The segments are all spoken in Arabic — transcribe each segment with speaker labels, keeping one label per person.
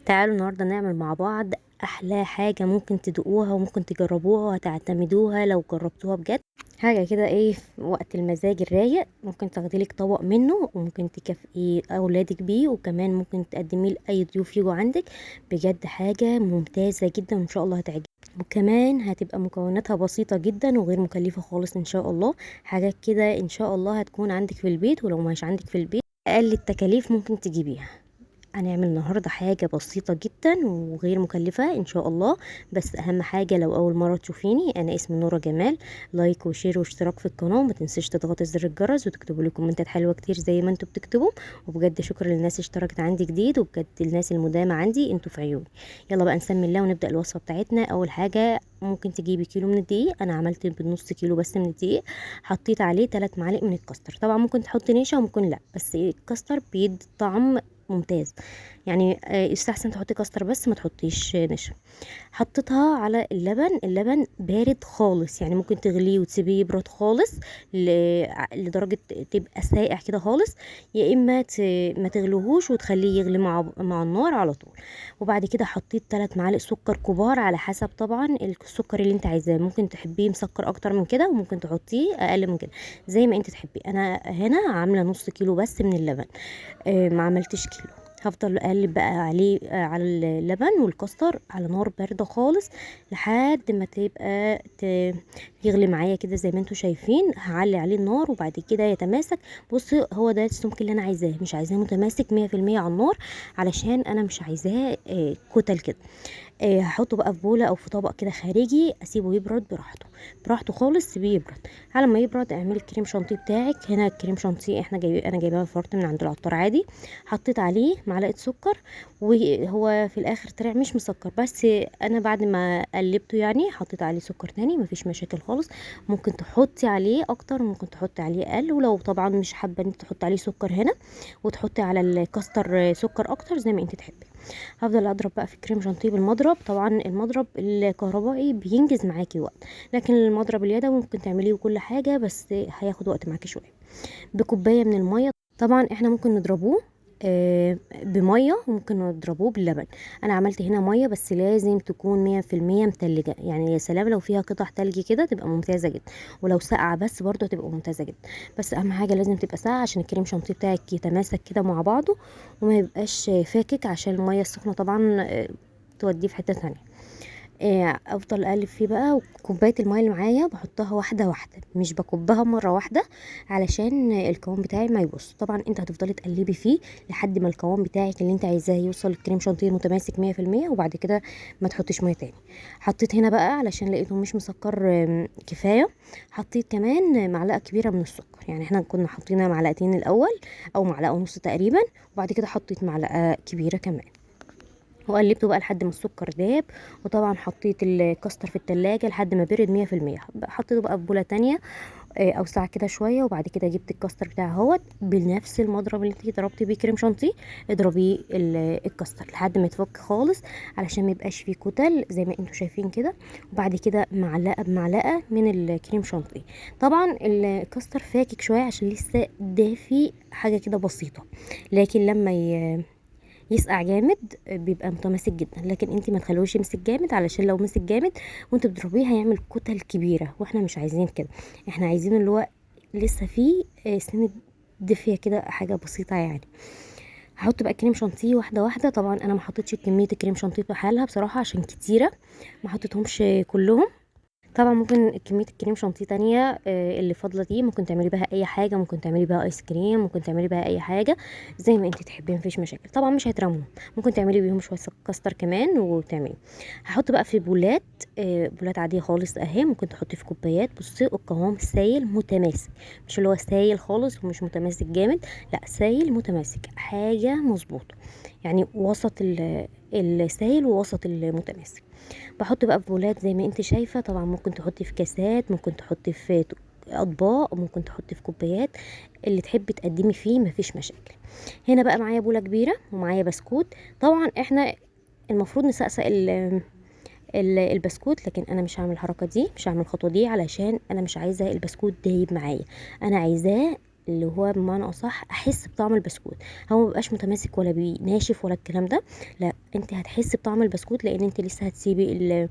Speaker 1: تعالوا النهارده نعمل مع بعض احلى حاجه ممكن تدوقوها وممكن تجربوها وهتعتمدوها لو جربتوها بجد. حاجه كده ايه في وقت المزاج الرايق، ممكن تاخديلك طبق منه وممكن تكافئي اولادك بيه، وكمان ممكن تقدميه لاي ضيوف يجوا عندك. بجد حاجه ممتازه جدا وان شاء الله هتعجبك، وكمان هتبقى مكوناتها بسيطه جدا وغير مكلفه خالص ان شاء الله. حاجات كده ان شاء الله هتكون عندك في البيت، ولو مش عندك في البيت اقل التكاليف ممكن تجيبيها. هنعمل النهاردة حاجة بسيطة جدا وغير مكلفة ان شاء الله. بس اهم حاجة لو اول مرة تشوفيني، انا اسمي نورة جمال. لايك وشير واشتراك في القناة، وما تنسيش تضغطي زر الجرس وتكتبوا لي كومنتات حلوة كتير زي ما انتوا بتكتبوا. وبجد شكرا للناس اشتركت عندي جديد، وبجد الناس المدامة عندي انتوا في عيوني. يلا بقى نسمي الله ونبدأ الوصفة بتاعتنا. اول حاجة ممكن تجيبي كيلو من الدقيق، انا عملت بالنص كيلو بس من الدقيق. حطيت عليه 3 معالق من الكاستر، طبعا ممكن تحطي نشا وممكن لا، بس الكاستر بيدي طعم ممتاز. يعني يستحسن تحطي كاستر بس ما تحطيش نشا. حطيتها على اللبن بارد خالص، يعني ممكن تغليه وتسيبيه يبرد خالص لدرجة تبقى ساقع كده خالص، يا اما ما تغلوهوش وتخليه يغلي مع النار على طول. وبعد كده حطيت 3 معالق سكر كبار، على حسب طبعا السكر اللي انت عايزاه، ممكن تحبيه مسكر اكتر من كده وممكن تحطيه اقل من كده زي ما انت تحبي. انا هنا عامله نص كيلو بس من اللبن، ما عملتش كيلو. هفضل اقلب بقى عليه على اللبن والكاستر على نار بارده خالص لحد ما تبقى يغلي معايا كده زي ما انتم شايفين. هعلي عليه النار وبعد كده يتماسك. بصي هو ده السمك اللي انا عايزاه، مش عايزاه متماسك 100% على النار، علشان انا مش عايزاه كتل كده. هحطه بقى في بوله او في طبق كده خارجي، اسيبه يبرد براحته خالص، سيبيه يبرد. على ما يبرد اعملي الكريم شانتيه بتاعك. هنا الكريم شانتيه انا جايباه فرط من عند العطار عادي. حطيت عليه معلقه سكر، وهو في الاخر طلع مش مسكر، بس انا بعد ما قلبته يعني حطيت عليه سكر تاني، مفيش مشاكل خالص. ممكن تحطي عليه اكتر، ممكن تحطي عليه اقل، ولو طبعا مش حابه ان انت تحطي عليه سكر هنا وتحطي على الكاستر سكر اكتر زي ما انت تحبي. هفضل اضرب بقى في كريم شانتيه بالمضرب. طبعا المضرب الكهربائي بينجز معاكي وقت، لكن المضرب اليدوي ممكن تعمليه وكل حاجه بس هياخد وقت معاكي شويه. بكوبايه من الميه، طبعا احنا ممكن نضربوه بميه وممكن نضربوه باللبن. انا عملت هنا ميه بس لازم تكون 100% متلجه، يعني يا سلام لو فيها قطع تلج كده تبقى ممتازه جدا، ولو ساقعه بس برضه هتبقى ممتازه جدا. بس اهم حاجه لازم تبقى ساقعه عشان الكريم شانتيه بتاعك يتماسك كده مع بعضه وما يبقاش فاكك، عشان الميه السخنه طبعا توديه في حته ثانيه. افضل اقلب فيه بقى. وكوبايه الميه اللي معايا بحطها واحده واحده، مش بكبها مره واحده علشان القوام بتاعي ما يبص. طبعا انت هتفضلي تقلبي فيه لحد ما القوام بتاعك اللي انت عايزاه يوصل الكريم شانتيه متماسك 100%، وبعد كده ما تحطيش ميه تاني. حطيت هنا بقى علشان لقيته مش مسكر كفايه، حطيت كمان معلقه كبيره من السكر. يعني احنا كنا حاطين معلقتين الاول او معلقه ونص تقريبا، وبعد كده حطيت معلقه كبيره كمان، وقلبته بقى لحد ما السكر داب. وطبعا حطيت الكاستر في التلاجة لحد ما برد 100%. حطيته بقى في بولة تانية اوسع كده شويه، وبعد كده جبت الكاستر بتاعي اهوت بنفس المضرب اللي انت ضربتي بيه كريم شانتيه. اضربيه الكاستر لحد ما يتفك خالص علشان ما يبقاش فيه كتل زي ما انتم شايفين كده. وبعد كده معلقه بمعلقه من الكريم شانتيه. طبعا الكاستر فاكك شويه عشان لسه دافي حاجه كده بسيطه، لكن لما يسقع جامد بيبقى متماسك جدا. لكن انت ما تخلوش يمسك جامد، علشان لو مسك جامد وانت بتضربيه هيعمل كتل كبيره، واحنا مش عايزين كده. احنا عايزين اللي هو لسه فيه سنه دافيه كده، حاجه بسيطه يعني. هحط بقى كريم شانتيه واحده واحده. طبعا انا ما حطيتش كميه الكريم شانتيه بحالها بصراحه عشان كتيره، ما حطيتهمش كلهم. طبعا ممكن كميه الكريم شانتيه تانية اللي فاضله دي ممكن تعملي بها اي حاجه، ممكن تعملي بها ايس كريم، ممكن تعملي بها اي حاجه زي ما انت تحبي، مفيش مشاكل. طبعا مش هيترموا، ممكن تعملي بيهم شويه كاستر كمان وتعملي. هحط بقى في بولات، بولات عاديه خالص اهي، ممكن تحطي في كوبايات. بصي القوام سايل متماسك، مش اللي هو سايل خالص ومش متماسك جامد، لا سايل متماسك، حاجه مظبوطه يعني، وسط السايل ووسط المتماسك. بحط بقى في بولات زي ما انت شايفة. طبعا ممكن تحطي في كاسات، ممكن تحطي في اطباق، ممكن تحطي في كوبايات، اللي تحبي تقدمي فيه مفيش مشاكل. هنا بقى معايا بولة كبيرة ومعايا بسكوت. طبعا احنا المفروض نسقسق البسكوت، لكن انا مش هعمل الحركة دي، مش هعمل الخطوة دي علشان انا مش عايزة البسكوت دايب معايا، انا عايزاه اللي هو بمعنى اصح احس بطعم البسكوت. هو مبقاش متماسك ولا ناشف ولا الكلام ده، لا انت هتحسي بطعم البسكوت، لان انت لسه هتسيبي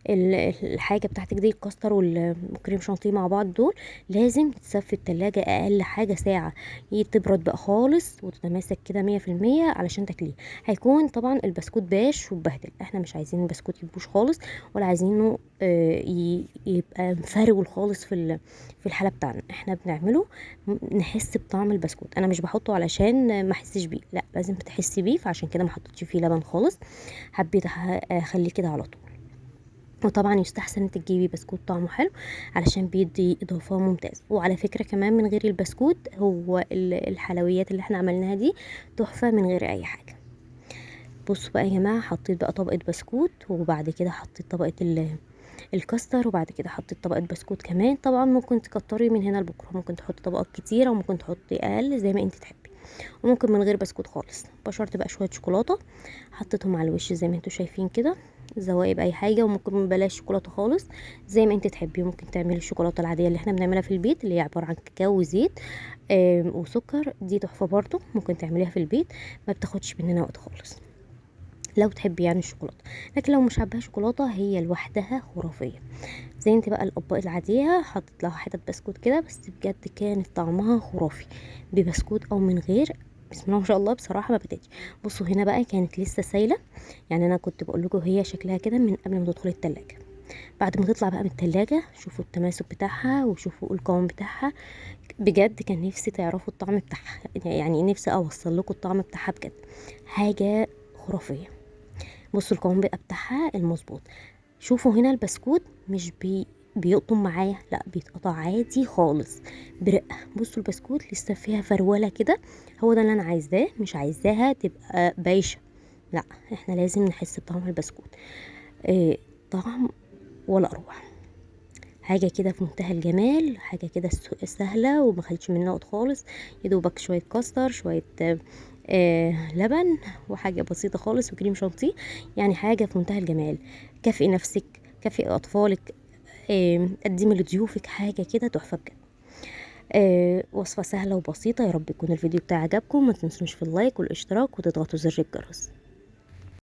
Speaker 1: الحاجه بتاعتك دي، الكاستر والكريم شانتيه مع بعض دول لازم تتساب في التلاجة اقل حاجه ساعه، تبرد بقى خالص وتتماسك كده 100% علشان تاكليه. هيكون طبعا البسكوت باش وبهدل، احنا مش عايزين البسكوت يبوش خالص، ولا عايزينه يبقى مفرول خالص في الحاله بتاعنا. احنا بنعمله نحس بطعم البسكوت. انا مش بحطه علشان ما احسش بيه، لا لازم تحسي بيه، فعشان كده ما حطيتش فيه لبن خالص، حبيت اخليه كده على طول. وطبعا يستحسن انت تجيبي بسكوت طعمه حلو علشان بيدي اضافه ممتازه. وعلى فكره كمان من غير البسكوت، هو الحلويات اللي احنا عملناها دي تحفه من غير اي حاجه. بصوا بقى يا جماعه، حطيت بقى طبقه بسكوت، وبعد كده حطيت طبقه الكاستر، وبعد كده حطيت طبقه بسكوت كمان. طبعا ممكن تكتري من هنا لبكره، ممكن تحطي طبقات كتيره وممكن تحطي اقل زي ما انت تحبي، وممكن من غير بسكوت خالص. بشرت بقى شويه شوكولاته، حطيتهم على الوش زي ما انتوا شايفين كده، زوايا باي حاجه، وممكن بلاش شوكولاته خالص زي ما انت تحبي. ممكن تعملي الشوكولاته العاديه اللي احنا بنعملها في البيت، اللي هي عباره عن كاكاو وزيت وسكر، دي تحفه برضو، ممكن تعمليها في البيت، ما بتاخدش مننا وقت خالص لو تحبي يعني الشوكولاته. لكن لو مش حابه شوكولاته، هي لوحدها خرافيه. زي انت بقى الاطباق العاديه حطيت لها حتت بسكوت كده، بس بجد كانت طعمها خرافي، ببسكوت او من غير. بسم الله ما شاء الله، بصراحه ما بتتش. بصوا هنا بقى كانت لسه سايله، يعني انا كنت بقول لكم هي شكلها كده من قبل ما تدخل التلاجة. بعد ما تطلع بقى من التلاجة، شوفوا التماسك بتاعها وشوفوا القوام بتاعها، بجد كان نفسي تعرفوا الطعم بتاعها، يعني نفسي اوصل لكم الطعم بتاعها، بجد حاجه خرافيه. بصوا القوام بقى بتاعها المظبوط. شوفوا هنا البسكوت مش بيقطم معايا، لا بيتقطع عادي خالص برقه. بصوا البسكوت لسه فيها فروله كده، هو ده اللي انا عايزاه، مش عايزاها تبقى بايشه، لا احنا لازم نحس بطعم البسكوت. إيه طعم ولا اروع، حاجه كده في منتهى الجمال، حاجه كده سهله وما خدتش مننا وقت خالص. يدوبك شويه كاستر، شويه لبن، وحاجه بسيطه خالص، وكريم شانتيه، يعني حاجه في منتهى الجمال. كافئي نفسك، كافئي اطفالك، قدمي لضيوفك حاجه كده تحفه بجد. وصفه سهله وبسيطه. يا رب يكون الفيديو بتاعي عجبكم، ما تنسوش في اللايك والاشتراك وتضغطوا زر الجرس.